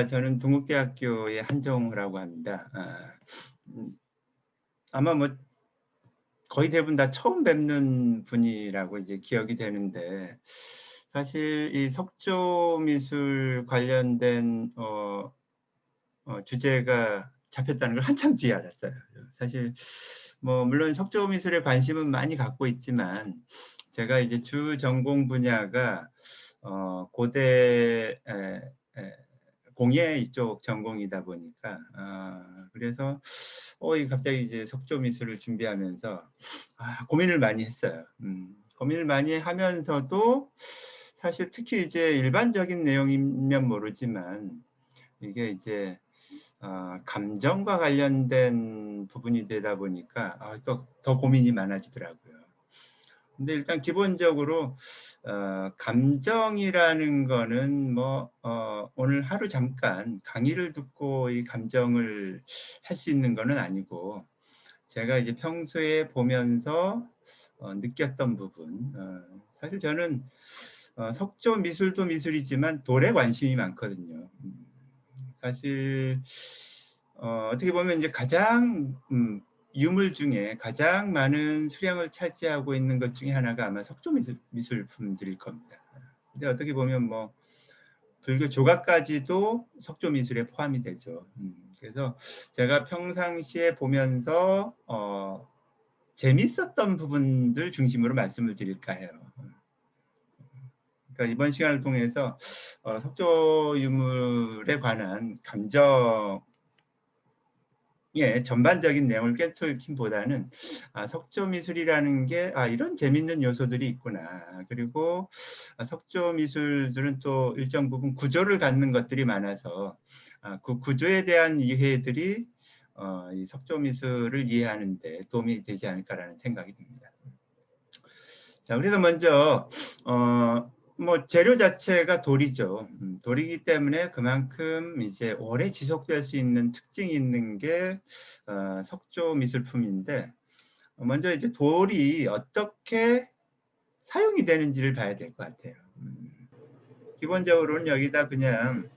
저는 동국대학교의 한정우라고 합니다. 아마 뭐 거의 대부분 다 처음 뵙는 분이라고 이제 기억이 되는데, 사실 이 석조미술 관련된 주제가 잡혔다는 걸 한참 뒤에 알았어요. 사실 뭐 물론 석조미술에 관심은 많이 갖고 있지만, 제가 이제 주 전공 분야가 고대 공예 이쪽 전공이다 보니까, 그래서 갑자기 이제 석조미술을 준비하면서 고민을 많이 했어요. 고민을 많이 하면서도 사실 특히 이제 일반적인 내용이면 모르지만, 이게 이제 감정과 관련된 부분이 되다 보니까 또 더 고민이 많아지더라고요. 근데 일단 기본적으로 감정이라는 거는 뭐 오늘 하루 잠깐 강의를 듣고 이 감정을 할 수 있는 거는 아니고, 제가 이제 평소에 보면서 느꼈던 부분, 사실 저는 석조 미술도 미술이지만 돌에 관심이 많거든요. 사실 어떻게 보면 이제 가장 유물 중에 가장 많은 수량을 차지하고 있는 것 중에 하나가 아마 석조 미술품들일 겁니다. 근데 어떻게 보면 뭐 불교 조각까지도 석조 미술에 포함이 되죠. 그래서 제가 평상시에 보면서 재밌었던 부분들 중심으로 말씀을 드릴까 해요. 그러니까 이번 시간을 통해서 석조 유물에 관한 감정 전반적인 내용을 꿰뚫기보다는 석조미술이라는 게 이런 재밌는 요소들이 있구나. 그리고 석조미술들은 또 일정 부분 구조를 갖는 것들이 많아서 그 구조에 대한 이해들이 이 석조미술을 이해하는 데 도움이 되지 않을까라는 생각이 듭니다. 자, 그래서 먼저 뭐 재료 자체가 돌이죠. 돌이기 때문에 그만큼 이제 오래 지속될 수 있는 특징이 있는 게 석조 미술품인데, 먼저 이제 돌이 어떻게 사용이 되는지를 봐야 될 것 같아요. 기본적으로는 여기다 그냥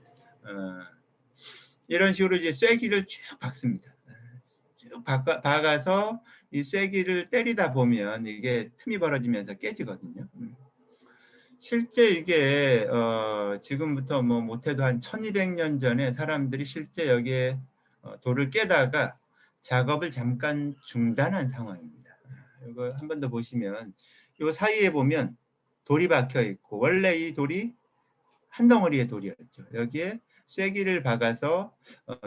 이런 식으로 이제 쐐기를 쭉 박습니다. 쭉 박아서 이 쐐기를 때리다 보면 이게 틈이 벌어지면서 깨지거든요. 실제 이게 지금부터 뭐 못해도 한 1200년 전에 사람들이 실제 여기에 돌을 깨다가 작업을 잠깐 중단한 상황입니다. 이거 한 번 더 보시면 이 사이에 보면 돌이 박혀 있고, 원래 이 돌이 한 덩어리의 돌이었죠. 여기에 쐐기를 박아서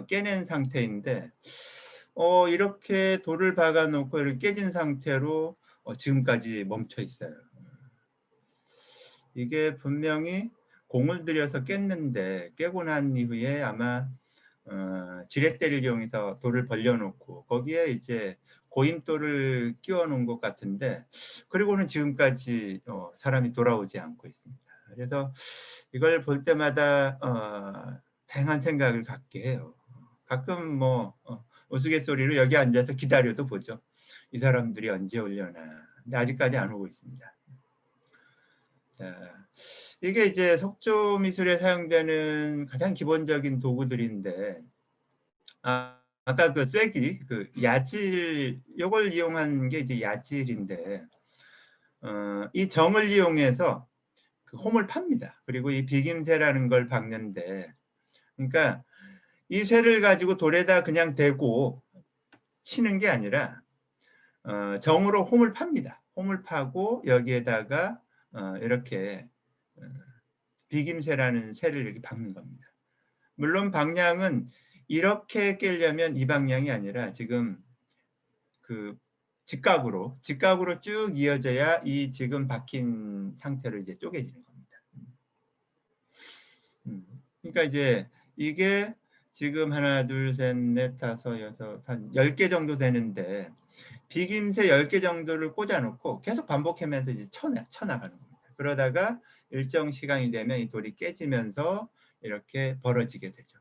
깨낸 상태인데, 이렇게 돌을 박아 놓고 이렇게 깨진 상태로 지금까지 멈춰 있어요. 이게 분명히 공을 들여서 깼는데, 깨고 난 이후에 아마 지렛대를 이용해서 돌을 벌려놓고 거기에 이제 고임돌을 끼워 놓은 것 같은데, 그리고는 지금까지 사람이 돌아오지 않고 있습니다. 그래서 이걸 볼 때마다 다양한 생각을 갖게 해요. 가끔 뭐 우스갯소리로 여기 앉아서 기다려도 보죠. 이 사람들이 언제 오려나. 근데 아직까지 안 오고 있습니다. 자, 이게 이제 석조 미술에 사용되는 가장 기본적인 도구들인데, 아까 그 쐐기, 그 야질, 요걸 이용한 게 이제 야질인데, 이 정을 이용해서 그 홈을 팝니다. 그리고 이 비김새라는 걸 박는데, 그러니까 이 쇠를 가지고 돌에다 그냥 대고 치는 게 아니라 정으로 홈을 팝니다. 홈을 파고 여기에다가 이렇게 비김새라는 쇠를 이렇게 박는 겁니다. 물론 방향은 이렇게 깨려면 이 방향이 아니라 지금 그 직각으로 쭉 이어져야 이 지금 박힌 상태로 이제 쪼개지는 겁니다. 그러니까 이제 이게 지금 하나, 둘, 셋, 넷, 다섯, 여섯, 한 10개 정도 되는데, 비김새 10개 정도를 꽂아놓고 계속 반복하면서 이제 쳐나가는 겁니다. 그러다가 일정 시간이 되면 이 돌이 깨지면서 이렇게 벌어지게 되죠.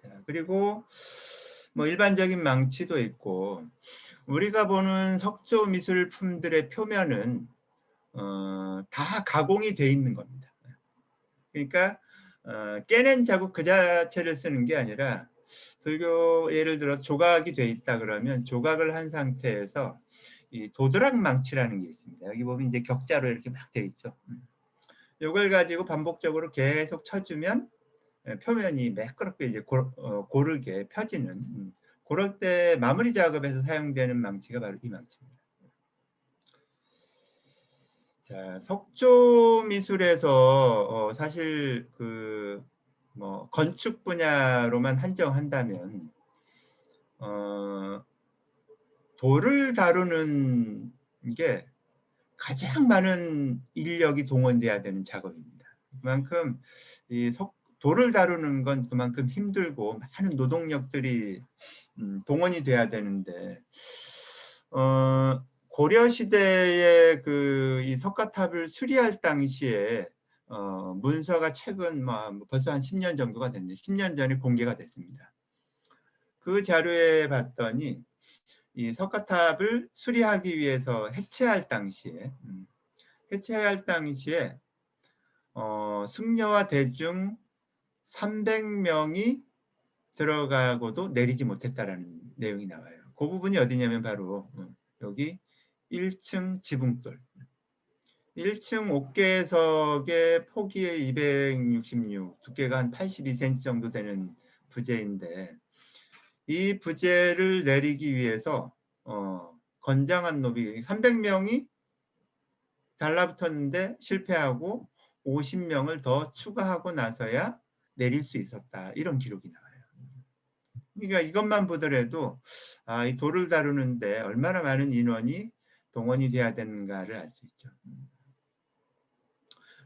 자, 그리고 뭐 일반적인 망치도 있고, 우리가 보는 석조 미술품들의 표면은 다 가공이 돼 있는 겁니다. 그러니까 깨낸 자국 그 자체를 쓰는 게 아니라 불교 예를 들어 조각이 돼 있다 그러면 조각을 한 상태에서 이 도드락 망치라는 게 있습니다. 여기 보면 이제 격자로 이렇게 막 돼 있죠. 이걸 가지고 반복적으로 계속 쳐주면 표면이 매끄럽게 이제 고르게 펴지는 그럴 때 마무리 작업에서 사용되는 망치가 바로 이 망치입니다. 자, 석조 미술에서 사실 그 뭐 건축 분야로만 한정한다면 돌을 다루는 게 가장 많은 인력이 동원돼야 되는 작업입니다. 그만큼 돌을 다루는 건 그만큼 힘들고 많은 노동력들이 동원이 돼야 되는데 고려 시대에 이 석가탑을 수리할 당시에 문서가 최근 벌써 한 10년 정도가 됐네요. 10년 전에 공개가 됐습니다. 그 자료에 봤더니 이 석가탑을 수리하기 위해서 해체할 당시에 승려와 대중 300명이 들어가고도 내리지 못했다라는 내용이 나와요. 그 부분이 어디냐면 바로 여기 1층 지붕돌. 1층 옥계석의 폭이 266, 두께가 한 82cm 정도 되는 부재인데 이 부재를 내리기 위해서 건장한 노비 300명이 달라붙었는데 실패하고 50명을 더 추가하고 나서야 내릴 수 있었다. 이런 기록이 나와요. 그러니까 이것만 보더라도 이 돌을 다루는데 얼마나 많은 인원이 동원이 돼야 되는가를 알 수 있죠.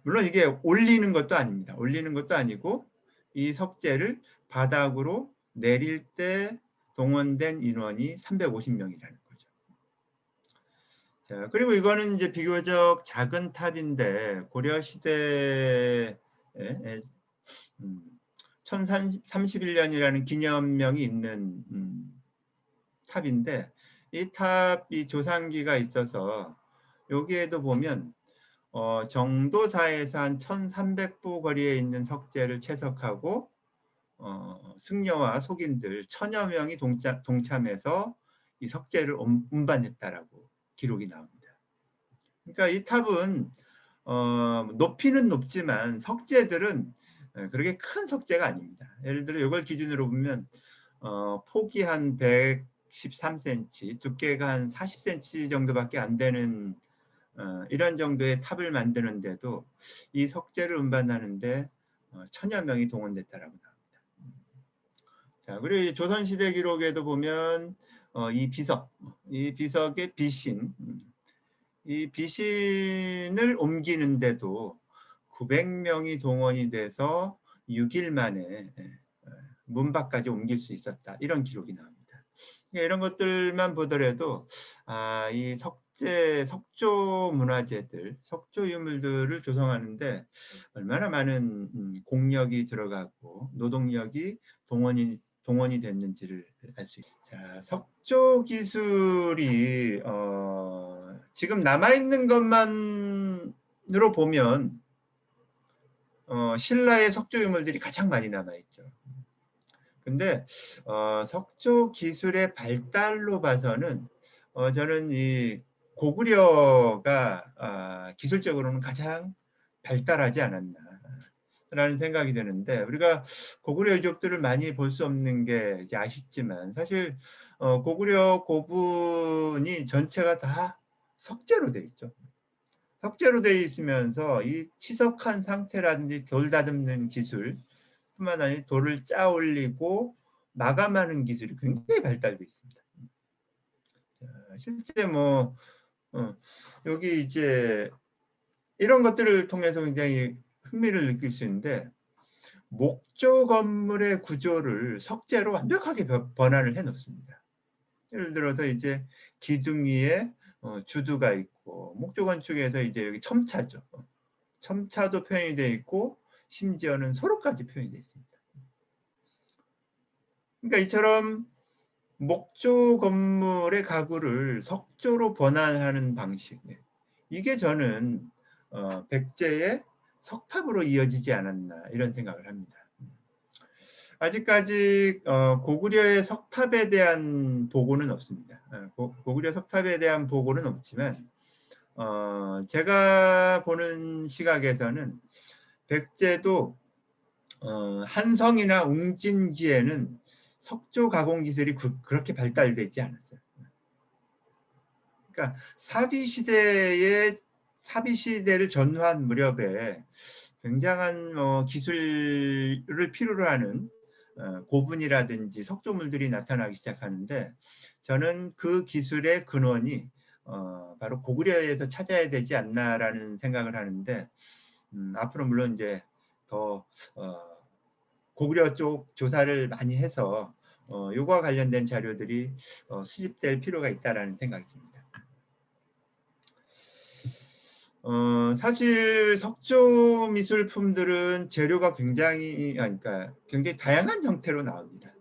물론 이게 올리는 것도 아닙니다. 올리는 것도 아니고 이 석재를 바닥으로 내릴 때 동원된 인원이 350명이라는 거죠. 자, 그리고 이거는 이제 비교적 작은 탑인데 고려 시대에 1031년이라는 기념명이 있는 탑인데 이 탑이 조상기가 있어서 여기에도 보면 정도사에서 한 1300보 거리에 있는 석재를 채석하고 승려와 속인들 1000여 명이 동참해서 이 석재를 운반했다라고 기록이 나옵니다. 그러니까 이 탑은 높이는 높지만 석재들은 그렇게 큰 석재가 아닙니다. 예를 들어 이걸 기준으로 보면 폭이 한 113cm, 두께가 한 40cm 정도밖에 안 되는 이런 정도의 탑을 만드는데도 이 석재를 운반하는데 1000여 명이 동원됐다라고 나옵니다. 자, 그리고 조선시대 기록에도 보면 이 비석의 비신, 이 비신을 옮기는데도 900명이 동원이 돼서 6일 만에 문 밖까지 옮길 수 있었다. 이런 기록이 나옵니다. 이런 것들만 보더라도 이 석조 문화재들, 석조 유물들을 조성하는데 얼마나 많은 공력이 들어가고 노동력이 동원이 됐는지를 알 수 있습니다. 자, 석조 기술이 지금 남아있는 것만으로 보면 신라의 석조 유물들이 가장 많이 남아있죠. 근데 석조 기술의 발달로 봐서는 저는 이 고구려가 기술적으로는 가장 발달하지 않았나라는 생각이 드는데 우리가 고구려 유적들을 많이 볼 수 없는 게 이제 아쉽지만 사실 고구려 고분이 전체가 다 석재로 돼 있죠. 석재로 돼 있으면서 이 치석한 상태라든지 돌 다듬는 기술 뿐만 아니라 돌을 짜 올리고 마감하는 기술이 굉장히 발달되어 있습니다. 실제 여기 이제 이런 것들을 통해서 굉장히 흥미를 느낄 수 있는데 목조 건물의 구조를 석재로 완벽하게 번안을 해 놓습니다. 예를 들어서 이제 기둥 위에 주두가 있고 목조 건축에서 이제 여기 첨차죠. 첨차도 표현이 되어 있고 심지어는 소로까지 표현이 되어 있습니다. 그러니까 이처럼 목조 건물의 가구를 석조로 번안하는 방식, 이게 저는 백제의 석탑으로 이어지지 않았나 이런 생각을 합니다. 아직까지 고구려의 석탑에 대한 보고는 없습니다. 고구려 석탑에 대한 보고는 없지만 제가 보는 시각에서는 백제도 한성이나 웅진기에는 석조 가공 기술이 그렇게 발달되지 않았어요. 그러니까 사비 시대를 전후한 무렵에 굉장한 기술을 필요로 하는 고분이라든지 석조물들이 나타나기 시작하는데, 저는 그 기술의 근원이 바로 고구려에서 찾아야 되지 않나라는 생각을 하는데, 앞으로 물론 이제 더 고구려 쪽 조사를 많이 해서 요거와 관련된 자료들이 수집될 필요가 있다라는 생각이 듭니다. 사실 석조 미술품들은 재료가 굉장히 다양한 형태로 나옵니다.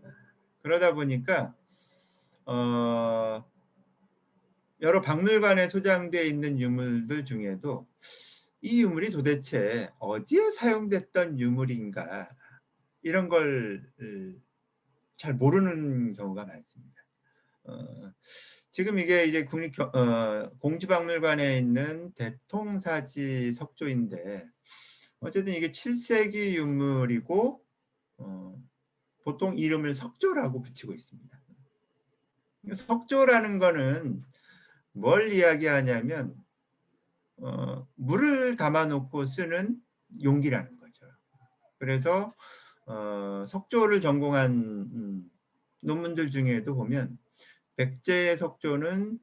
그러다 보니까 여러 박물관에 소장되어 있는 유물들 중에도 이 유물이 도대체 어디에 사용됐던 유물인가 이런 걸 잘 모르는 경우가 많습니다. 지금 이게 이제 공주박물관에 있는 대통사지 석조인데, 어쨌든 이게 7세기 유물이고 보통 이름을 석조라고 붙이고 있습니다. 석조라는 거는 뭘 이야기하냐면 물을 담아놓고 쓰는 용기라는 거죠. 그래서 석조를 전공한 논문들 중에도 보면 백제의 석조는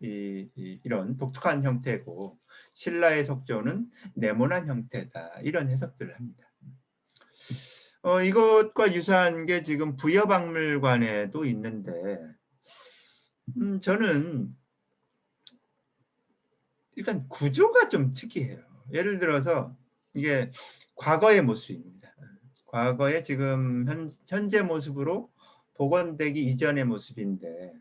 이런 독특한 형태고 신라의 석조는 네모난 형태다, 이런 해석들을 합니다. 이것과 유사한 게 지금 부여박물관에도 있는데, 저는 일단 구조가 좀 특이해요. 예를 들어서 이게 과거의 모습입니다. 과거의 지금 현재 모습으로 복원되기 이전의 모습인데,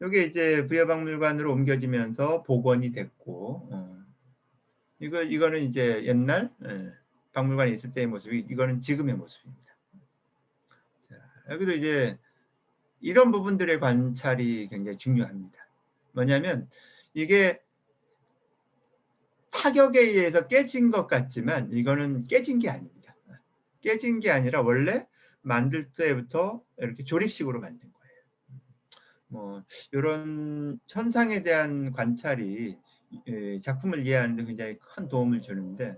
이게 이제 부여박물관으로 옮겨지면서 복원이 됐고, 이거는 이제 옛날 박물관에 있을 때의 모습이, 이거는 지금의 모습입니다. 자, 여기도 이제 이런 부분들의 관찰이 굉장히 중요합니다. 뭐냐면 이게 타격에 의해서 깨진 것 같지만 이거는 깨진 게 아닙니다. 깨진 게 아니라 원래 만들 때부터 이렇게 조립식으로 만든 거예요. 뭐 이런 현상에 대한 관찰이 작품을 이해하는 데 굉장히 큰 도움을 주는데,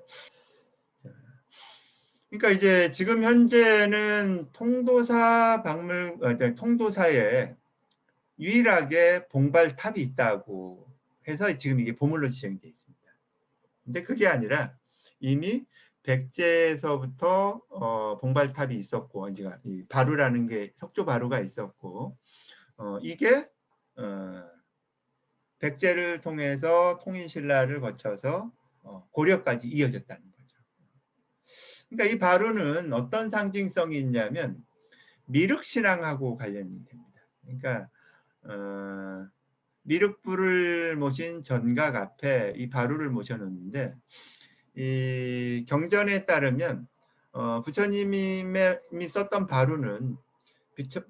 그러니까 이제 지금 현재는 통도사에 유일하게 봉발탑이 있다고 해서 지금 이게 보물로 지정이 되어 있습니다. 근데 그게 아니라 이미 백제에서부터 봉발탑이 있었고, 이제 이 바루라는 게 석조 바루가 있었고, 이게 백제를 통해서 통인신라를 거쳐서 고려까지 이어졌다는 거죠. 그러니까 이 바루는 어떤 상징성이 있냐면 미륵신앙하고 관련이 됩니다. 그러니까 미륵부를 모신 전각 앞에 이 바루를 모셔놓는데, 이 경전에 따르면 부처님이 썼던 바루는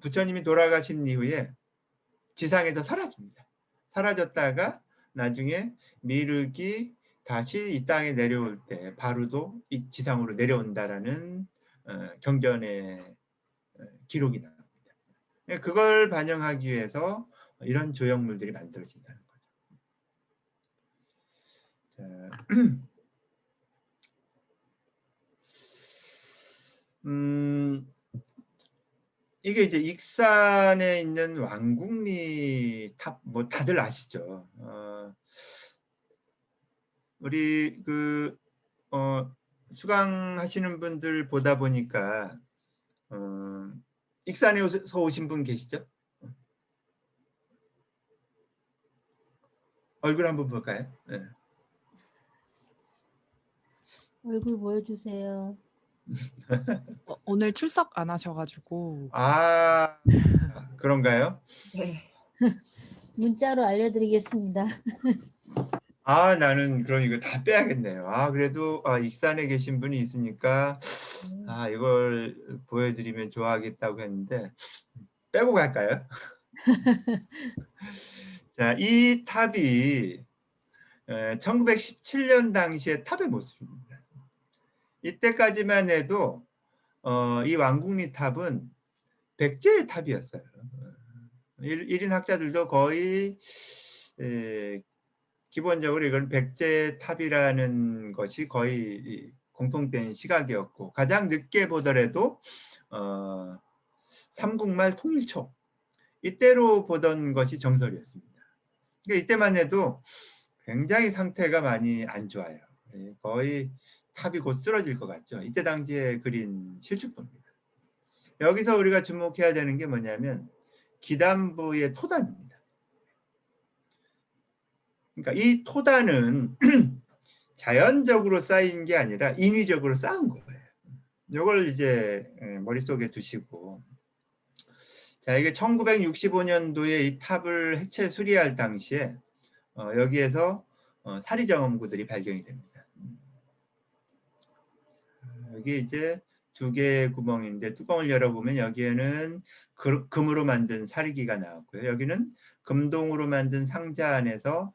부처님이 돌아가신 이후에 지상에서 사라집니다. 사라졌다가 나중에 미륵이 다시 이 땅에 내려올 때 바루도 이 지상으로 내려온다라는 경전의 기록이 나옵니다. 그걸 반영하기 위해서 이런 조형물들이 만들어진다는 거죠. 자, 이게 이제 익산에 있는 왕궁리 탑, 뭐 다들 아시죠? 우리 수강하시는 분들 보다 보니까 익산에서 오신 분 계시죠? 얼굴 한번 볼까요? 네. 얼굴 보여주세요. 오늘 출석 안 하셔가지고. 아, 그런가요? 네. 문자로 알려드리겠습니다. 아, 나는 그럼 이거 다 빼야겠네요. 아, 그래도 익산에 계신 분이 있으니까 이걸 보여드리면 좋아하겠다고 했는데 빼고 갈까요? 자, 이 탑이 1917년 당시의 탑의 모습입니다. 이때까지만 해도 이 왕궁리 탑은 백제의 탑이었어요. 1인 학자들도 거의 기본적으로 이건 백제 탑이라는 것이 거의 공통된 시각이었고, 가장 늦게 보더라도 삼국말 통일초 이때로 보던 것이 정설이었습니다. 그러니까 이때만 해도 굉장히 상태가 많이 안 좋아요. 거의 탑이 곧 쓰러질 것 같죠. 이때 당시에 그린 실축도입니다. 여기서 우리가 주목해야 되는 게 뭐냐면 기단부의 토단입니다. 그러니까 이 토단은 자연적으로 쌓인 게 아니라 인위적으로 쌓은 거예요. 이걸 이제 머릿속에 두시고, 자, 이게 1965년도에 이 탑을 해체 수리할 당시에 여기에서 사리정음구들이 발견이 됩니다. 여기 이제 두 개의 구멍인데 뚜껑을 열어보면 여기에는 금으로 만든 사리기가 나왔고요. 여기는 금동으로 만든 상자 안에서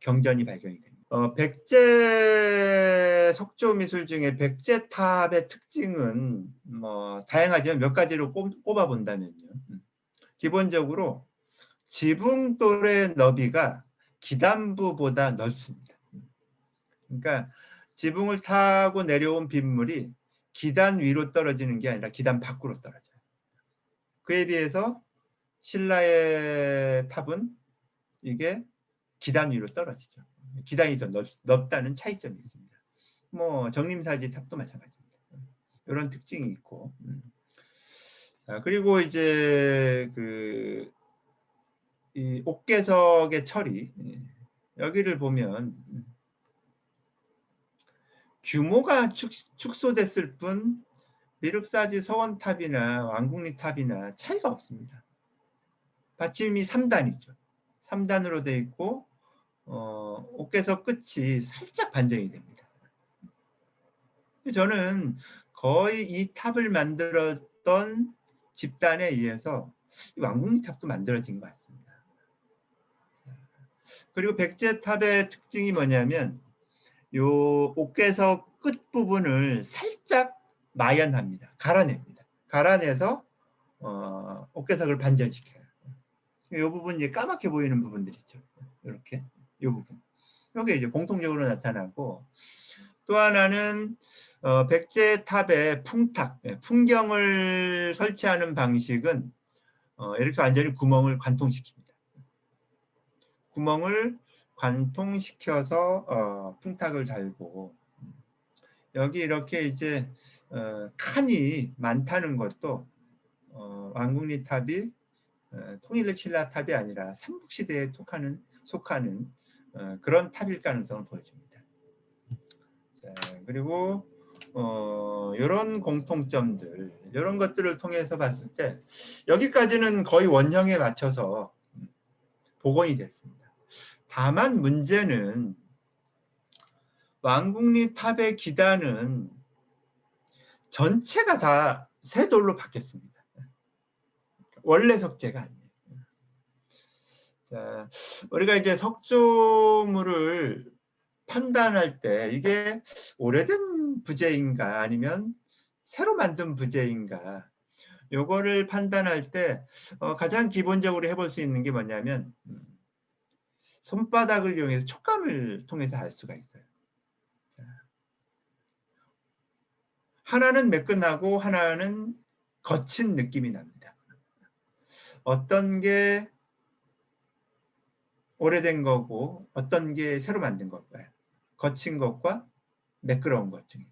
경전이 발견이 됩니다. 백제 석조미술 중에 백제탑의 특징은 뭐 다양하지만 몇 가지로 꼽아 본다면요. 기본적으로 지붕돌의 너비가 기단부보다 넓습니다. 그러니까 지붕을 타고 내려온 빗물이 기단 위로 떨어지는 게 아니라 기단 밖으로 떨어져요. 그에 비해서 신라의 탑은 이게 기단 위로 떨어지죠. 기단이 더 넓다는 차이점이 있습니다. 뭐 정림사지 탑도 마찬가지입니다. 이런 특징이 있고, 자, 그리고 이제 이 옥계석의 처리, 여기를 보면 규모가 축소됐을 뿐 미륵사지 서원탑이나 왕궁리 탑이나 차이가 없습니다. 받침이 3단이죠. 3단으로 되어 있고 옥계석 끝이 살짝 반전이 됩니다. 저는 거의 이 탑을 만들었던 집단에 의해서 왕궁리 탑도 만들어진 것 같습니다. 그리고 백제탑의 특징이 뭐냐면 요 옥계석 끝 부분을 살짝 마연합니다. 갈아냅니다. 갈아내서 옥계석을 반전시켜요. 이 부분 이제 까맣게 보이는 부분들 있죠. 이렇게 이 부분. 이게 이제 공통적으로 나타나고, 또 하나는 백제탑의 풍탁, 풍경을 설치하는 방식은 이렇게 완전히 구멍을 관통시킵니다. 구멍을 관통시켜서 풍탁을 달고, 여기 이렇게 이제 칸이 많다는 것도 왕궁리 탑이 통일의 신라탑이 아니라 삼국시대에 속하는 그런 탑일 가능성을 보여줍니다. 자, 그리고 이런 공통점들, 이런 것들을 통해서 봤을 때 여기까지는 거의 원형에 맞춰서 복원이 됐습니다. 다만 문제는 왕궁리 탑의 기단은 전체가 다 새 돌로 바뀌었습니다. 원래 석재가 아니에요. 자, 우리가 이제 석조물을 판단할 때 이게 오래된 부재인가 아니면 새로 만든 부재인가, 요거를 판단할 때 가장 기본적으로 해볼 수 있는 게 뭐냐면 손바닥을 이용해서 촉감을 통해서 알 수가 있어요. 자, 하나는 매끈하고 하나는 거친 느낌이 납니다. 어떤 게 오래된 거고 어떤 게 새로 만든 걸까요? 거친 것과 매끄러운 것 중에.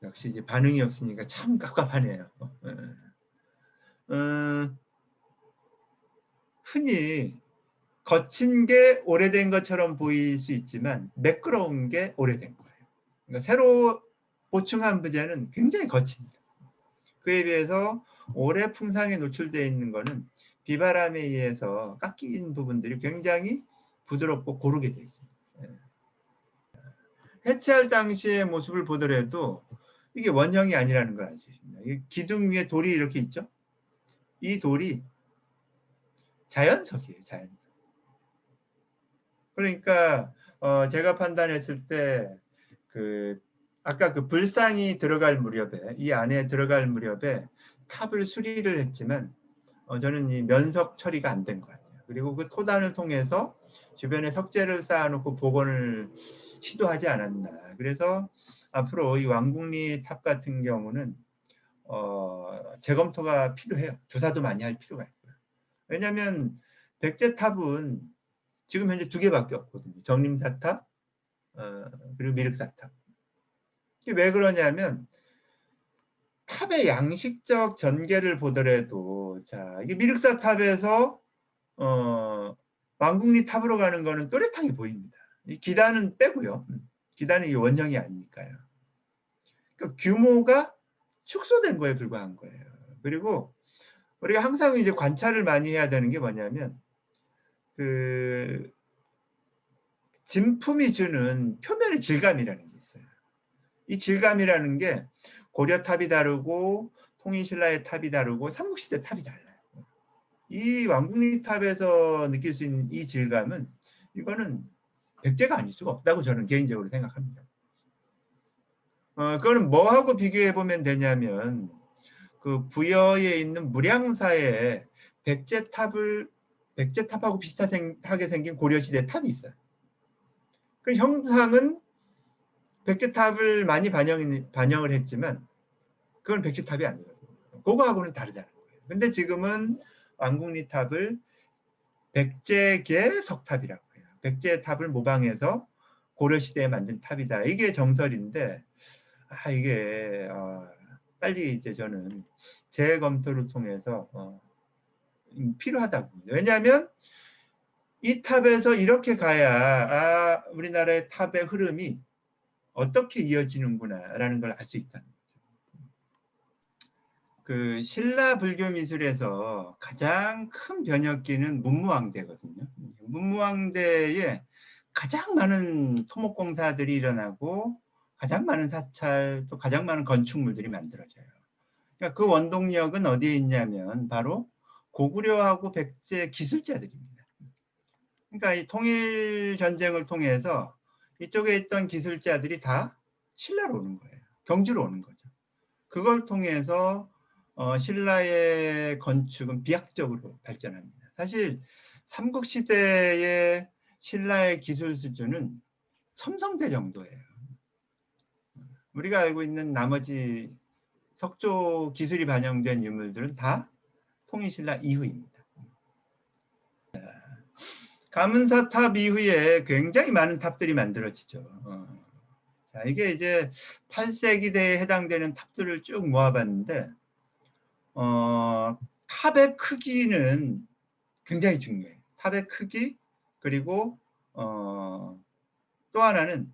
역시 이제 반응이 없으니까 참 깝깝하네요. 흔히 거친 게 오래된 것처럼 보일 수 있지만 매끄러운 게 오래된 거예요. 그러니까 새로 보충한 부재는 굉장히 거칩니다. 그에 비해서 오래 풍상에 노출되어 있는 거는 비바람에 의해서 깎인 부분들이 굉장히 부드럽고 고르게 되어 있습니다. 해체할 당시의 모습을 보더라도 이게 원형이 아니라는 걸 알 수 있습니다. 기둥 위에 돌이 이렇게 있죠. 이 돌이 자연석이에요. 자연석. 그러니까 제가 판단했을 때 아까 그 불상이 들어갈 무렵에, 이 안에 들어갈 무렵에 탑을 수리를 했지만 저는 이 면석 처리가 안 된 것 같아요. 그리고 그 토단을 통해서 주변에 석재를 쌓아놓고 복원을 시도하지 않았나. 그래서 앞으로 이 왕궁리 탑 같은 경우는 재검토가 필요해요. 조사도 많이 할 필요가 있고요. 왜냐하면 백제탑은 지금 현재 2개밖에 없거든요. 정림사탑 그리고 미륵사탑. 이게 왜 그러냐면 탑의 양식적 전개를 보더라도, 자, 이게 미륵사탑에서 왕궁리 탑으로 가는 거는 또렷하게 보입니다. 이 기단은 빼고요. 기단은 이게 원형이 아니니까요. 그러니까 규모가 축소된 거에 불과한 거예요. 그리고 우리가 항상 이제 관찰을 많이 해야 되는 게 뭐냐면 진품이 주는 표면의 질감이라는 게 있어요. 이 질감이라는 게 고려탑이 다르고 통일신라의 탑이 다르고 삼국시대 탑이 달라요. 이 왕궁리 탑에서 느낄 수 있는 이 질감은 이거는 백제가 아닐 수가 없다고 저는 개인적으로 생각합니다. 그거는 뭐하고 비교해 보면 되냐면 그 부여에 있는 무량사에 백제탑하고 비슷하게 생긴 고려시대 탑이 있어요. 그 형상은 백제탑을 많이 반영을 했지만 그건 백제탑이 아니거든요. 그거하고는 다르잖아요. 근데 지금은 왕궁리 탑을 백제계 석탑이라고 해요. 백제탑을 모방해서 고려시대에 만든 탑이다. 이게 정설인데 이게 빨리 이제 저는 재검토를 통해서 필요하다고 봅니다. 왜냐하면 이 탑에서 이렇게 가야 우리나라의 탑의 흐름이 어떻게 이어지는구나라는 걸 알 수 있다는 거죠. 그 신라 불교 미술에서 가장 큰 변혁기는 문무왕대거든요. 문무왕대에 가장 많은 토목공사들이 일어나고 가장 많은 사찰, 또 가장 많은 건축물들이 만들어져요. 그러니까 그 원동력은 어디에 있냐면 바로 고구려하고 백제 기술자들입니다. 그러니까 이 통일 전쟁을 통해서 이쪽에 있던 기술자들이 다 신라로 오는 거예요. 경주로 오는 거죠. 그걸 통해서 신라의 건축은 비약적으로 발전합니다. 사실 삼국시대의 신라의 기술 수준은 첨성대 정도예요. 우리가 알고 있는 나머지 석조 기술이 반영된 유물들은 다 통일신라 이후입니다. 가문사탑 이후에 굉장히 많은 탑들이 만들어지죠. 자, 이게 이제 8세기대에 해당되는 탑들을 쭉 모아봤는데 탑의 크기는 굉장히 중요해요. 탑의 크기, 그리고 또 하나는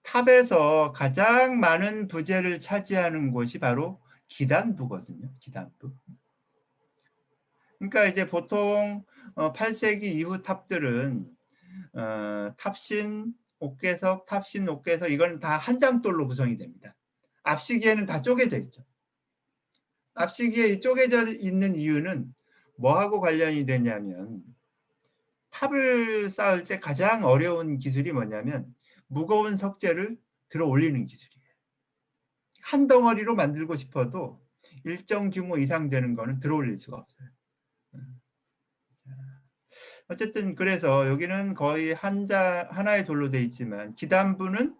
탑에서 가장 많은 부재를 차지하는 곳이 바로 기단부거든요. 기단부. 그러니까 이제 보통 8세기 이후 탑들은 탑신, 옥계석, 탑신, 옥계석 이건 다 한 장돌로 구성이 됩니다. 앞시기에는 다 쪼개져 있죠. 앞시기에 쪼개져 있는 이유는 뭐하고 관련이 되냐면 탑을 쌓을 때 가장 어려운 기술이 뭐냐면 무거운 석재를 들어 올리는 기술이에요. 한 덩어리로 만들고 싶어도 일정 규모 이상 되는 거는 들어 올릴 수가 없어요. 어쨌든 그래서 여기는 거의 하나의 돌로 되어 있지만 기단부는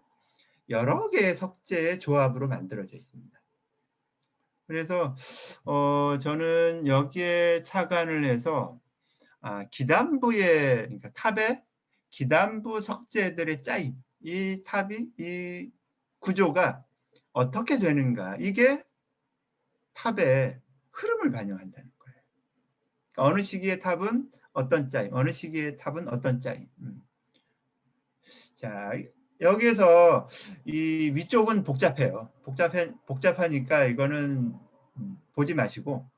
여러 개의 석재의 조합으로 만들어져 있습니다. 그래서 저는 여기에 착안을 해서 기단부의, 그러니까 탑의 기단부 석재들의 짜임, 이 탑이, 이 구조가 어떻게 되는가, 이게 탑의 흐름을 반영한다는 거예요. 그러니까 어느 시기의 탑은 어떤 짜임, 어느 시기의 탑은 어떤 짜임. 자, 여기에서 이 위쪽은 복잡해요. 복잡하니까 이거는 보지 마시고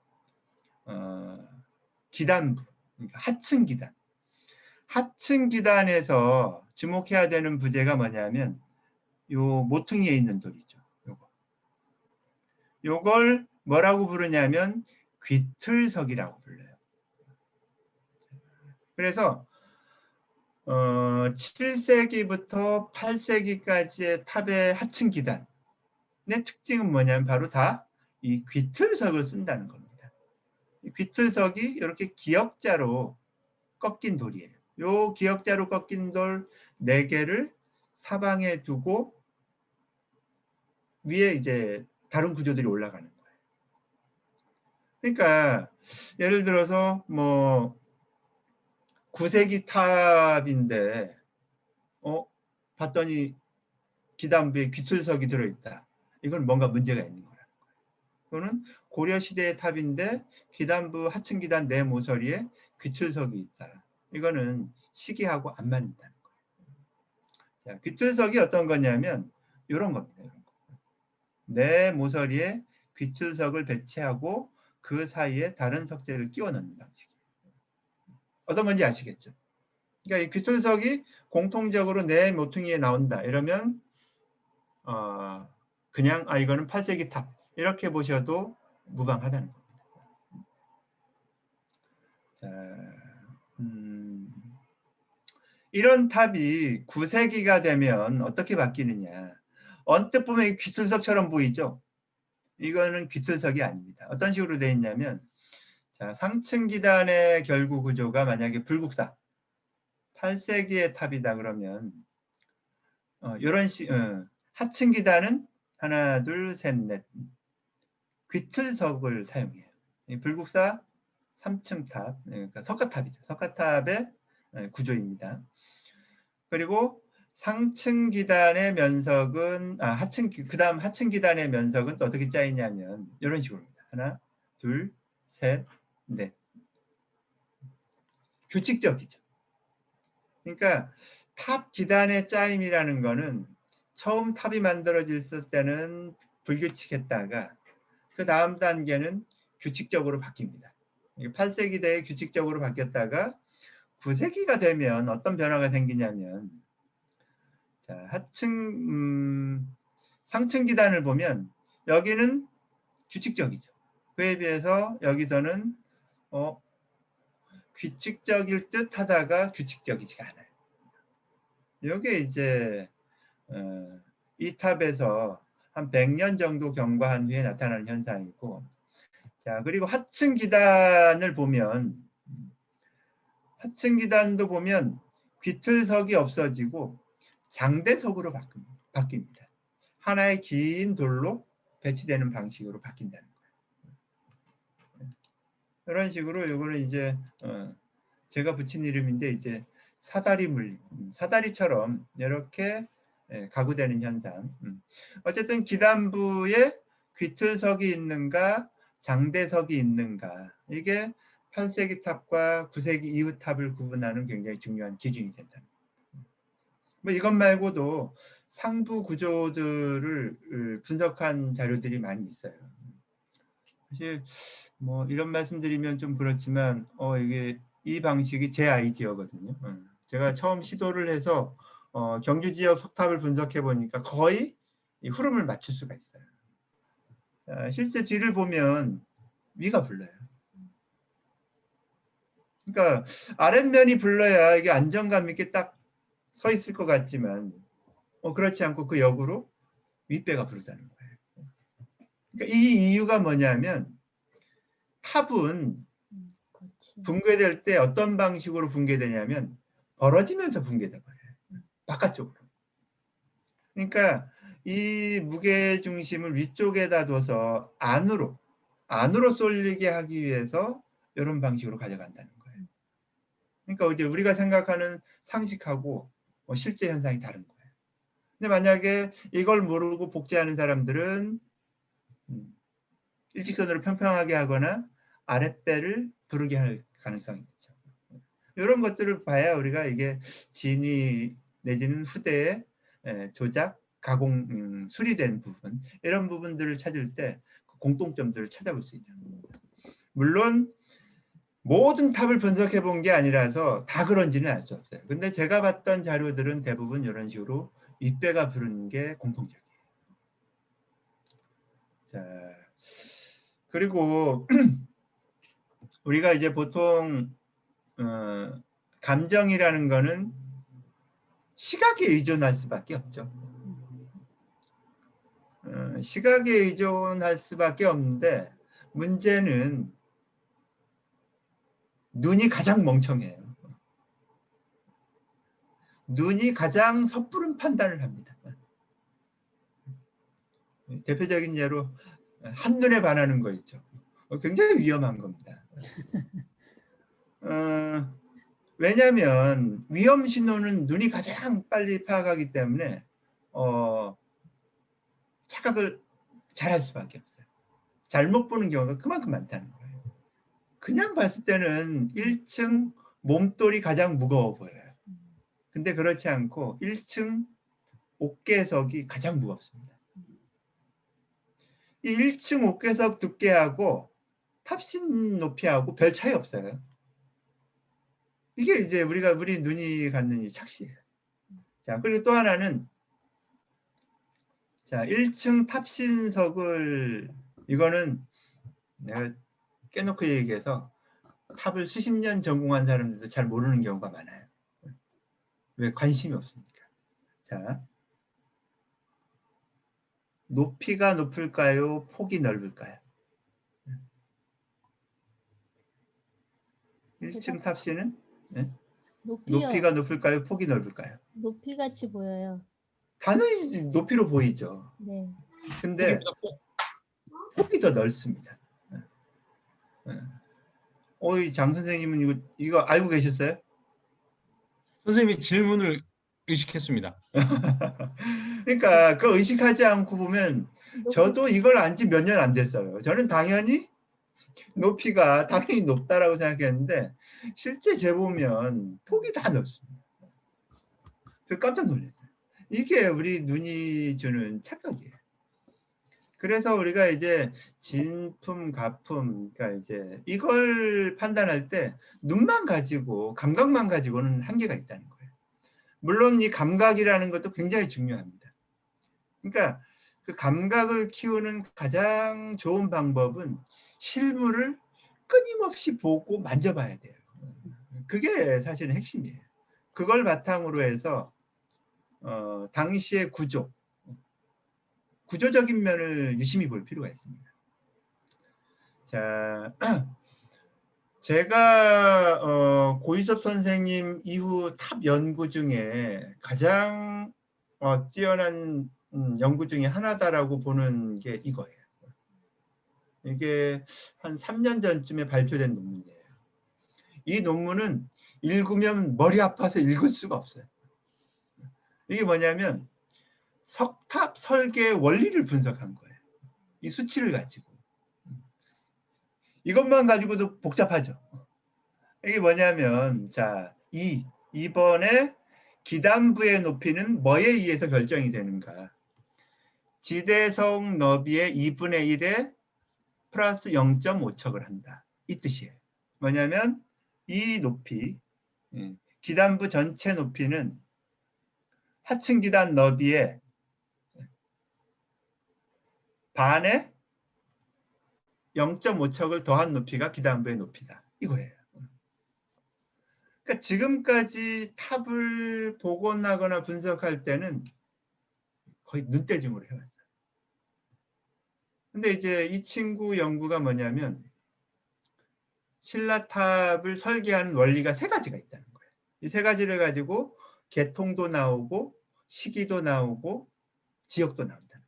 기단부, 그러니까 하층 기단. 하층 기단에서 주목해야 되는 부재가 뭐냐면 요 모퉁이에 있는 돌이죠. 요걸 뭐라고 부르냐면 귀틀석이라고 불러요. 그래서 7세기부터 8세기까지의 탑의 하층 기단의 특징은 뭐냐면 바로 다 이 귀틀석을 쓴다는 겁니다. 이 귀틀석이 이렇게 기역자로 꺾인 돌이에요. 요 기역자로 꺾인 돌 4개를 사방에 두고 위에 이제 다른 구조들이 올라가는 거예요. 그러니까 예를 들어서 뭐 9세기 탑인데 봤더니 기단부에 귀틀석이 들어있다. 이건 뭔가 문제가 있는 거라는 거예요. 또는 고려시대의 탑인데 기단부 하층 기단 내 모서리에 귀틀석이 있다. 이거는 시기하고 안 맞는다는 거예요. 자, 귀틀석이 어떤 거냐면 이런 겁니다. 이런 거. 내 모서리에 귀틀석을 배치하고 그 사이에 다른 석재를 끼워 넣는 방식이에요. 어떤 건지 아시겠죠? 그러니까 이 귀틀석이 공통적으로 내 모퉁이에 나온다. 이러면 그냥 이거는 8세기 탑 이렇게 보셔도 무방하다는 겁니다. 자, 이런 탑이 9세기가 되면 어떻게 바뀌느냐. 언뜻 보면 귀틀석처럼 보이죠? 이거는 귀틀석이 아닙니다. 어떤 식으로 되어 있냐면 자, 상층 기단의 결구 구조가 만약에 불국사 8세기의 탑이다 그러면 이런 하층 기단은 하나, 둘, 셋, 넷 귀틀석을 사용해요. 이 불국사 3층 탑, 그러니까 석가탑이죠. 석가탑의 구조입니다. 그리고 상층 기단의 면적은 그다음 하층 기단의 면적은 또 어떻게 짜이냐면 이런 식으로입니다. 하나, 둘, 셋, 넷. 규칙적이죠. 그러니까 탑 기단의 짜임이라는 거는 처음 탑이 만들어졌을 때는 불규칙했다가 그 다음 단계는 규칙적으로 바뀝니다. 8세기대에 규칙적으로 바뀌었다가 9세기가 되면 어떤 변화가 생기냐면 자, 상층 기단을 보면 여기는 규칙적이죠. 그에 비해서 여기서는 규칙적일 듯 하다가 규칙적이지가 않아요. 이게 이제 이 탑에서 한 100년 정도 경과한 후에 나타나는 현상이고, 자, 그리고 하층 기단을 보면 하층 기단도 보면 귀틀석이 없어지고 장대석으로 바뀝니다. 하나의 긴 돌로 배치되는 방식으로 바뀐다는 거예요. 이런 식으로 이거는 이제 제가 붙인 이름인데 이제 사다리 물림, 사다리처럼 이렇게 가구되는 현상. 어쨌든 기단부에 귀틀석이 있는가 장대석이 있는가 이게 8세기 탑과 9세기 이후 탑을 구분하는 굉장히 중요한 기준이 된다. 뭐 이것 말고도 상부 구조들을 분석한 자료들이 많이 있어요. 사실 뭐 이런 말씀드리면 좀 그렇지만 이게 이 방식이 제 아이디어거든요. 제가 처음 시도를 해서 경주 지역 석탑을 분석해 보니까 거의 이 흐름을 맞출 수가 있어요. 실제 뒤를 보면 위가 불러요. 그러니까 아랫면이 불러야 이게 안정감 있게 딱 서 있을 것 같지만 그렇지 않고 그 역으로 윗배가 부르다는 거예요. 그러니까 이 이유가 뭐냐면 탑은 붕괴될 때 어떤 방식으로 붕괴되냐면 벌어지면서 붕괴돼버려요. 바깥쪽으로. 그러니까 이 무게 중심을 위쪽에다 둬서 안으로 쏠리게 하기 위해서 이런 방식으로 가져간다는 거예요. 그러니까 이제 우리가 생각하는 상식하고 실제 현상이 다른 거예요. 근데 만약에 이걸 모르고 복제하는 사람들은 일직선으로 평평하게 하거나 아랫배를 부르게 할 가능성이 있죠. 이런 것들을 봐야 우리가 이게 진위 내지는 후대에 조작, 가공, 수리된 부분 이런 부분들을 찾을 때 공통점들을 찾아볼 수 있죠. 물론 모든 탑을 분석해 본 게 아니라서 다 그런지는 알 수 없어요. 근데 제가 봤던 자료들은 대부분 이런 식으로 윗배가 부르는 게 공통적이에요. 자, 그리고 우리가 이제 보통 감정이라는 거는 시각에 의존할 수밖에 없죠. 시각에 의존할 수밖에 없는데 문제는 눈이 가장 멍청해요. 눈이 가장 섣부른 판단을 합니다. 대표적인 예로 한눈에 반하는 거 있죠. 굉장히 위험한 겁니다. 왜냐하면 위험 신호는 눈이 가장 빨리 파악하기 때문에 착각을 잘할 수밖에 없어요. 잘못 보는 경우가 그만큼 많다는 거예요. 그냥 봤을 때는 1층 몸돌이 가장 무거워 보여요. 근데 그렇지 않고 1층 옥계석이 가장 무겁습니다. 이 1층 옥계석 두께하고 탑신 높이하고 별 차이 없어요. 이게 이제 우리 눈이 갖는 이 착시예요. 자, 그리고 또 하나는 자, 1층 탑신석을 이거는 내가 깨놓고 얘기해서 탑을 수십 년 전공한 사람들도 잘 모르는 경우가 많아요. 왜? 관심이 없으니까. 자, 높이가 높을까요? 폭이 넓을까요? 1층 탑신은 네? 높이가 높을까요? 폭이 넓을까요? 높이 같이 보여요. 당연히 높이로 보이죠. 네. 근데 폭이 더 넓습니다. 장 선생님은 이거 알고 계셨어요? 선생님이 질문을 의식했습니다. 그러니까 그 의식하지 않고 보면 저도 이걸 안 지 몇 년 안 됐어요. 저는 당연히 높이가 당연히 높다라고 생각했는데 실제 재보면 폭이 다 넓습니다. 저 깜짝 놀랐어요. 이게 우리 눈이 주는 착각이에요. 그래서 우리가 이제 진품, 가품, 그러니까 이제 이걸 판단할 때 눈만 가지고 감각만 가지고는 한계가 있다는 거예요. 물론 이 감각이라는 것도 굉장히 중요합니다. 그러니까 그 감각을 키우는 가장 좋은 방법은 실물을 끊임없이 보고 만져봐야 돼요. 그게 사실은 핵심이에요. 그걸 바탕으로 해서 당시의 구조적인 면을 유심히 볼 필요가 있습니다. 자, 제가 고이섭 선생님 이후 탑 연구 중에 가장 뛰어난 연구 중에 하나다라고 보는 게 이거예요. 이게 한 3년 전쯤에 발표된 논문이에요. 이 논문은 읽으면 머리 아파서 읽을 수가 없어요. 이게 뭐냐면 석탑 설계의 원리를 분석한 거예요. 이 수치를 가지고. 이것만 가지고도 복잡하죠. 이게 뭐냐면 자, 이번에 기단부의 높이는 뭐에 의해서 결정이 되는가? 지대성 너비의 2분의 1에 플러스 0.5척을 한다. 이 뜻이에요. 뭐냐면 이 높이, 기단부 전체 높이는 하층 기단 너비의 반에 0.5척을 더한 높이가 기단부의 높이다. 이거예요. 그러니까 지금까지 탑을 복원하거나 분석할 때는 거의 눈대중으로 해왔어요. 근데 이제 이 친구 연구가 뭐냐면 신라탑을 설계하는 원리가 3가지가 있다는 거예요. 이 3가지를 가지고 계통도 나오고 시기도 나오고 지역도 나온다는 거예요.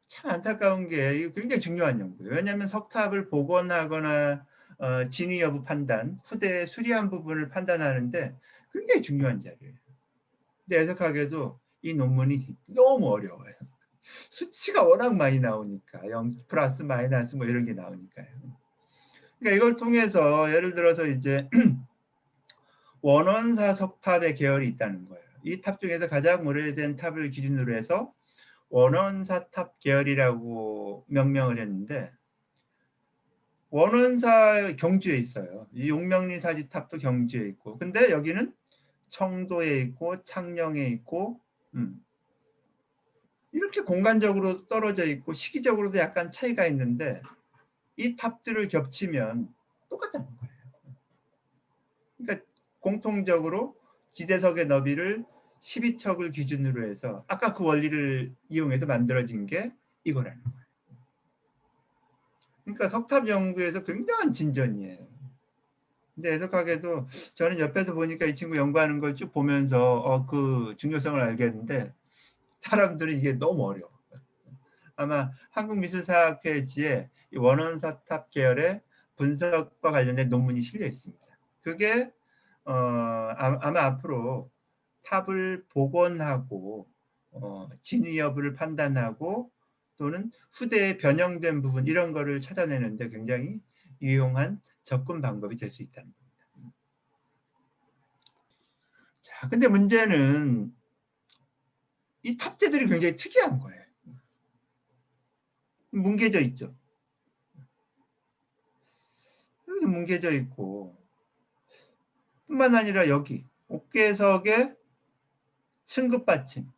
참 안타까운 게 이거 굉장히 중요한 연구예요. 왜냐하면 석탑을 복원하거나 진위 여부 판단, 후대에 수리한 부분을 판단하는데 굉장히 중요한 자료예요. 근데 애석하게도 이 논문이 너무 어려워요. 수치가 워낙 많이 나오니까 0 플러스 마이너스 뭐 이런 게 나오니까요. 그러니까 이걸 통해서 예를 들어서 이제 원원사 석탑의 계열이 있다는 거예요. 이 탑 중에서 가장 오래된 탑을 기준으로 해서 원원사탑 계열이라고 명명을 했는데 원원사 경주에 있어요. 이 용명리 사지탑도 경주에 있고, 근데 여기는 청도에 있고 창녕에 있고 이렇게 공간적으로 떨어져 있고 시기적으로도 약간 차이가 있는데 이 탑들을 겹치면 똑같다는 거예요. 그러니까 공통적으로 지대석의 너비를 12척을 기준으로 해서 아까 그 원리를 이용해서 만들어진 게 이거라는 거예요. 그러니까 석탑 연구에서 굉장한 진전이에요. 근데 애석하게도 저는 옆에서 보니까 이 친구 연구하는 걸 쭉 보면서 그 중요성을 알겠는데 사람들이 이게 너무 어려워. 아마 한국미술사학회지에 이 원원사탑 계열의 분석과 관련된 논문이 실려 있습니다. 그게 아마 앞으로 탑을 복원하고 진위 여부를 판단하고 또는 후대에 변형된 부분 이런 거를 찾아내는데 굉장히 유용한 접근 방법이 될 수 있다는 겁니다. 자, 근데 문제는 이 탑재들이 굉장히 특이한 거예요. 뭉개져 있죠. 여기도 뭉개져 있고 뿐만 아니라 여기 옥계석의 층급 받침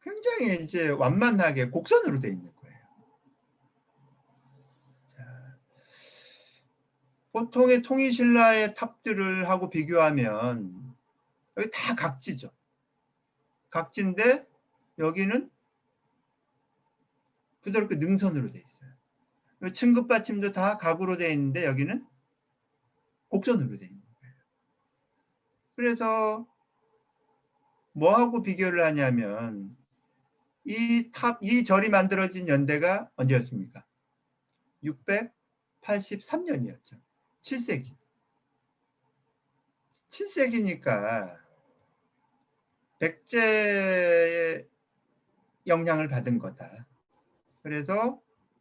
굉장히 이제 완만하게 곡선으로 되어 있는 거예요. 자, 보통의 통일신라의 탑들을 하고 비교하면 여기 다 각지죠. 각지인데 여기는 부드럽게 능선으로 되어 있어요. 층급 받침도 다 각으로 되어 있는데 여기는 곡선으로 되어 있는 거예요. 그래서 뭐하고 비교를 하냐면 이 절이 만들어진 연대가 언제였습니까? 683년이었죠. 7세기. 7세기니까 백제의 영향을 받은 거다. 그래서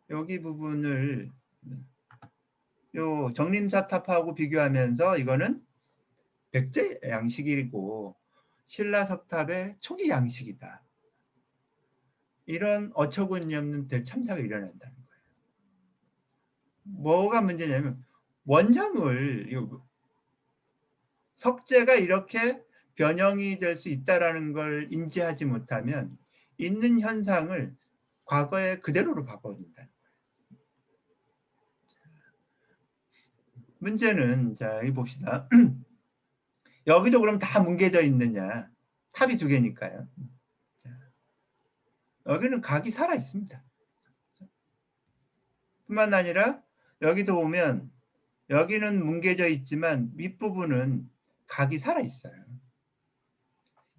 여기 부분을 요 정림사탑하고 비교하면서 이거는 백제 양식이고 신라석탑의 초기 양식이다. 이런 어처구니 없는 대참사가 일어난다는 거예요. 뭐가 문제냐면 원형을 석재가 이렇게 변형이 될 수 있다는 걸 인지하지 못하면 있는 현상을 과거에 그대로로 바꿔준다는 거예요. 문제는 자 여기 봅시다. 여기도 그럼 다 뭉개져 있느냐? 탑이 두 개니까요. 여기는 각이 살아 있습니다. 뿐만 아니라 여기도 보면 여기는 뭉개져 있지만 윗부분은 각이 살아 있어요.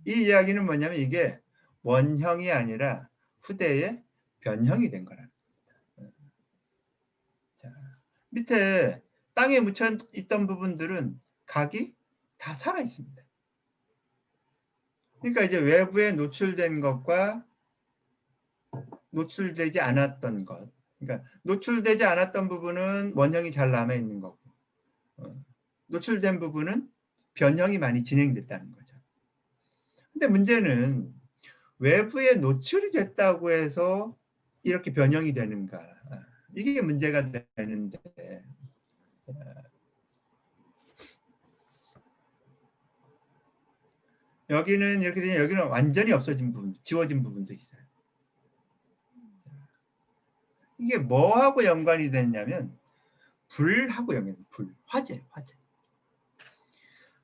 이 이야기는 뭐냐면 이게 원형이 아니라 후대에 변형이 된 거랍니다. 자, 밑에 땅에 묻혀 있던 부분들은 각이 다 살아 있습니다. 그러니까 이제 외부에 노출된 것과 노출되지 않았던 것, 그러니까 노출되지 않았던 부분은 원형이 잘 남아 있는 거고, 노출된 부분은 변형이 많이 진행됐다는 거죠. 근데 문제는 외부에 노출이 됐다고 해서 이렇게 변형이 되는가? 이게 문제가 되는데, 여기는 이렇게 되면 여기는 완전히 없어진 부분, 지워진 부분도 있어요. 이게 뭐하고 연관이 됐냐면 불하고 연관이 돼요. 불, 화재.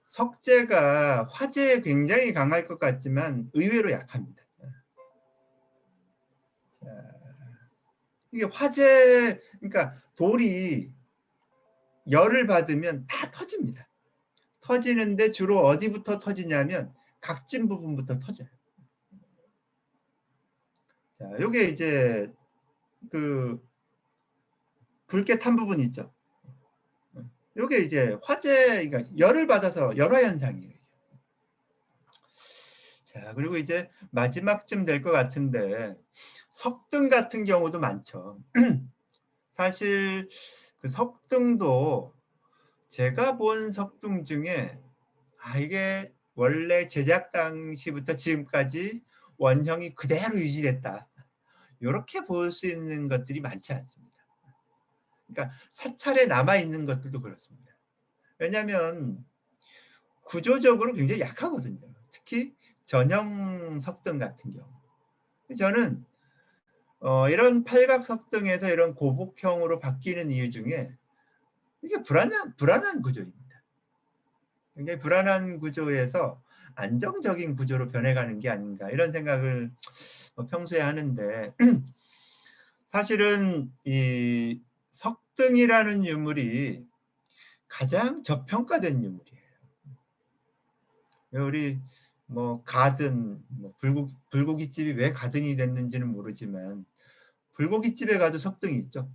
석재가 화재에 굉장히 강할 것 같지만 의외로 약합니다. 이게 화재, 그러니까 돌이 열을 받으면 다 터집니다. 터지는데 주로 어디부터 터지냐면 각진 부분부터 터져요. 자, 요게 이제 그 붉게 탄 부분 있죠. 요게 이제 화재, 그러니까 열을 받아서 열화 현상이에요. 자, 그리고 이제 마지막쯤 될 것 같은데 석등 같은 경우도 많죠. 사실 그 석등도 제가 본 석등 중에 이게 원래 제작 당시부터 지금까지 원형이 그대로 유지됐다. 이렇게 볼 수 있는 것들이 많지 않습니다. 그러니까 사찰에 남아 있는 것들도 그렇습니다. 왜냐하면 구조적으로 굉장히 약하거든요. 특히 전형 석등 같은 경우. 저는 이런 팔각 석등에서 이런 고복형으로 바뀌는 이유 중에 이게 불안한 구조입니다. 굉장히 불안한 구조에서 안정적인 구조로 변해가는 게 아닌가 이런 생각을 평소에 하는데 사실은 이 석등이라는 유물이 가장 저평가된 유물이에요. 우리 뭐 가든 뭐 불고기집이 왜 가든이 됐는지는 모르지만 불고기집에 가도 석등이 있죠.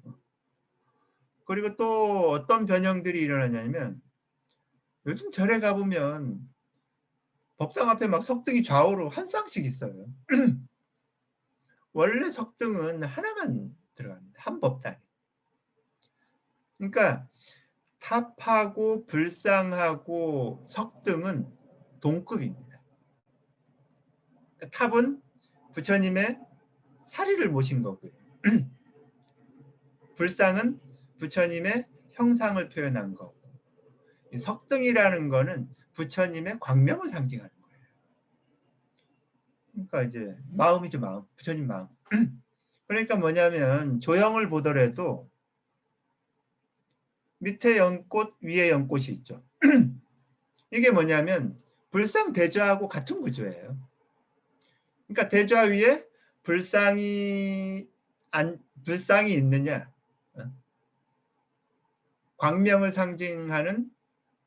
그리고 또 어떤 변형들이 일어나냐면 요즘 절에 가보면 법당 앞에 막 석등이 좌우로 한 쌍씩 있어요. 원래 석등은 하나만 들어갑니다. 한 법당에. 그러니까 탑하고 불상하고 석등은 동급입니다. 탑은 부처님의 사리를 모신 거고요. 불상은 부처님의 형상을 표현한 거고, 이 석등이라는 거는 부처님의 광명을 상징하는 거예요. 그러니까 이제 마음이죠, 마음. 부처님 마음. 그러니까 뭐냐면 조형을 보더라도 밑에 연꽃, 위에 연꽃이 있죠. 이게 뭐냐면 불상 대좌하고 같은 구조예요. 그러니까 대좌 위에 불상이 있느냐, 광명을 상징하는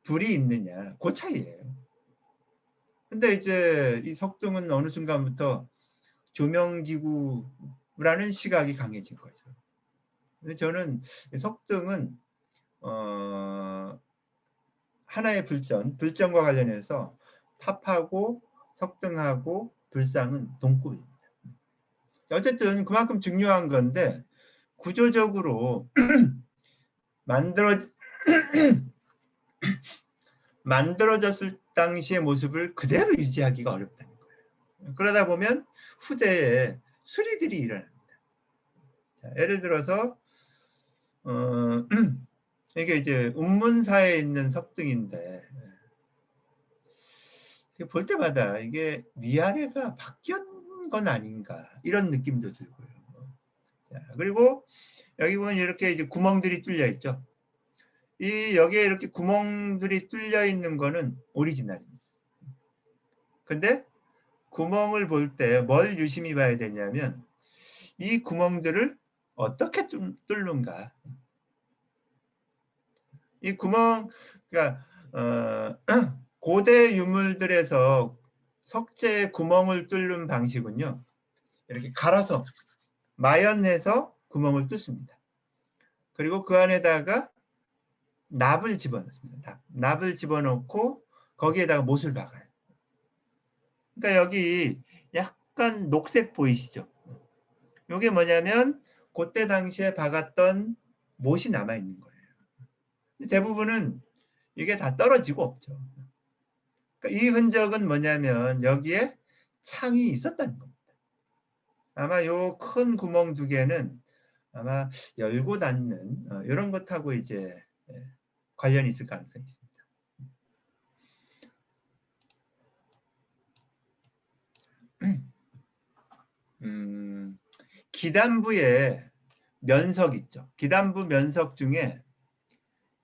불이 있느냐, 그 차이예요. 근데 이제 이 석등은 어느 순간부터 조명기구라는 시각이 강해진 거죠. 근데 저는 석등은 하나의 불전과 관련해서 탑하고 석등하고 불상은 동급입니다. 어쨌든 그만큼 중요한 건데 구조적으로 만들어졌을 당시의 모습을 그대로 유지하기가 어렵다는 거예요. 그러다 보면 후대에 수리들이 일어납니다. 자, 예를 들어서 이게 이제 운문사에 있는 석등인데 볼 때마다 이게 위아래가 바뀐 건 아닌가 이런 느낌도 들고요. 자, 그리고 여기 보면 이렇게 이제 구멍들이 뚫려 있죠. 여기에 이렇게 구멍들이 뚫려 있는 거는 오리지널입니다. 근데 구멍을 볼 때 뭘 유심히 봐야 되냐면 이 구멍들을 어떻게 뚫는가. 이 구멍, 그러니까 고대 유물들에서 석재에 구멍을 뚫는 방식은요. 이렇게 갈아서 마연해서 구멍을 뚫습니다. 그리고 그 안에다가 납을 집어넣습니다. 납을 집어넣고 거기에다가 못을 박아요. 그러니까 여기 약간 녹색 보이시죠? 이게 뭐냐면 그때 당시에 박았던 못이 남아있는 거예요. 대부분은 이게 다 떨어지고 없죠. 그러니까 이 흔적은 뭐냐면 여기에 창이 있었다는 겁니다. 아마 요 큰 구멍 두 개는 아마 열고 닫는 이런 것하고 이제 관련이 있을 가능성이 있습니다. 기단부에 면석 있죠. 기단부 면석 중에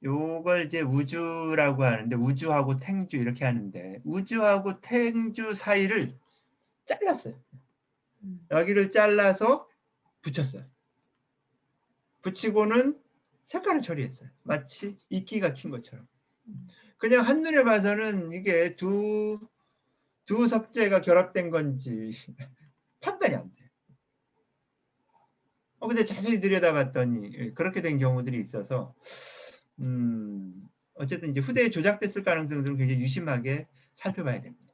요걸 이제 우주라고 하는데 우주하고 탱주 이렇게 하는데 우주하고 탱주 사이를 잘랐어요. 여기를 잘라서 붙였어요. 붙이고는 색깔을 처리했어요. 마치 이끼가 킨 것처럼. 그냥 한눈에 봐서는 이게 두 석재가 결합된 건지 판단이 안 돼요. 근데 자세히 들여다봤더니 그렇게 된 경우들이 있어서 어쨌든 이제 후대에 조작됐을 가능성들은 굉장히 유심하게 살펴봐야 됩니다.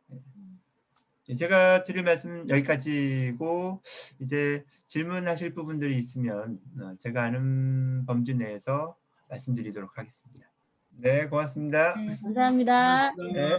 제가 드릴 말씀은 여기까지고 이제 질문하실 부분들이 있으면 제가 아는 범주 내에서 말씀드리도록 하겠습니다. 네, 고맙습니다. 감사합니다. 네.